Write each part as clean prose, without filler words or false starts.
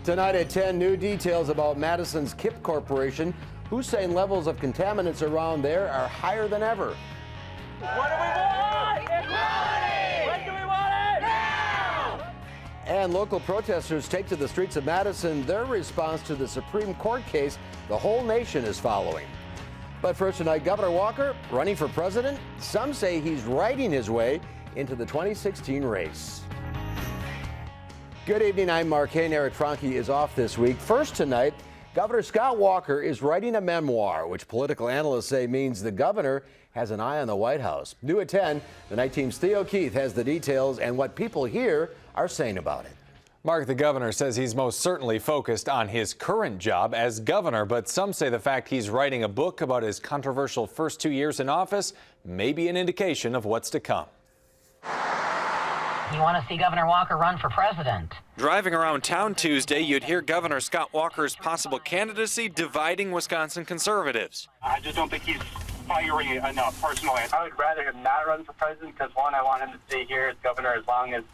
Tonight at 10, new details about Madison's KIPP Corporation, who's saying levels of contaminants around there are higher than ever. What do we want? Equality! When do we want it? Now! And local protesters take to the streets of Madison their response to the Supreme Court case the whole nation is following. But first tonight, Governor Walker running for president. Some say he's writing his way into the 2016 race. Good evening, I'm Mark Hayne. Eric Franke is off this week. First tonight, Governor Scott Walker is writing a memoir, which political analysts say means the governor has an eye on the White House. New at 10, the night team's Theo Keith has the details and what people here are saying about it. Mark, the governor says he's most certainly focused on his current job as governor, but some say the fact he's writing a book about his controversial first 2 years in office may be an indication of what's to come. You want to see Governor Walker run for president? Driving around town Tuesday, you'd hear Governor Scott Walker's possible candidacy dividing Wisconsin conservatives. I just don't think he's fiery enough, personally. I would rather him not run for president because, one, I want him to stay here as governor as long as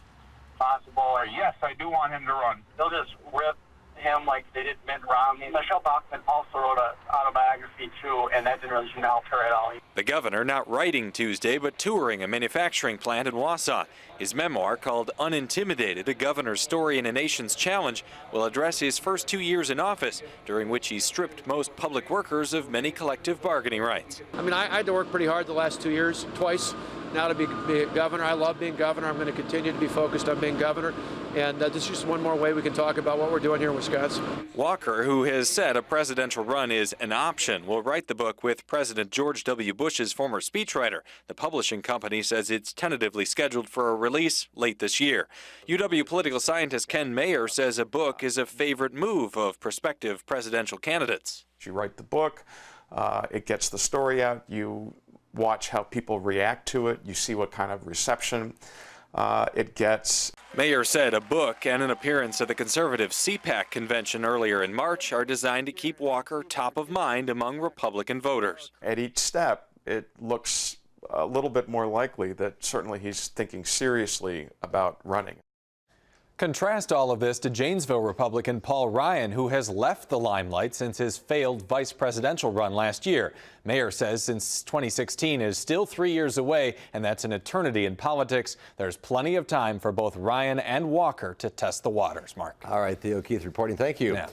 possible. Yes, I do want him to run. They'll just rip him like they did Mitt Romney. Michelle Bachmann also wrote an autobiography, too, and that didn't really help her at all. The governor not writing Tuesday, but touring a manufacturing plant in Wausau. His memoir, called Unintimidated, A Governor's Story in a Nation's Challenge, will address his first 2 years in office, during which he stripped most public workers of many collective bargaining rights. I mean, I had to work pretty hard the last 2 years, twice. Now to be governor, I love being governor. I'm going to continue to be focused on being governor. And this is just one more way we can talk about what we're doing here in Wisconsin. Walker, who has said a presidential run is an option, will write the book with President George W. Bush's former speechwriter. The publishing company says it's tentatively scheduled for a release late this year. UW political scientist Ken Mayer says a book is a favorite move of prospective presidential candidates. You write the book, it gets the story out, you watch how people react to it, you see what kind of reception it gets. Mayer said a book and an appearance at the conservative CPAC convention earlier in March are designed to keep Walker top of mind among Republican voters. At each step, it looks a little bit more likely that certainly he's thinking seriously about running. Contrast all of this to Janesville Republican Paul Ryan, who has left the limelight since his failed vice presidential run last year. Mayor says since 2016 is still 3 years away, and that's an eternity in politics. There's plenty of time for both Ryan and Walker to test the waters, Mark. All right, Theo Keith reporting. Thank you. Yeah.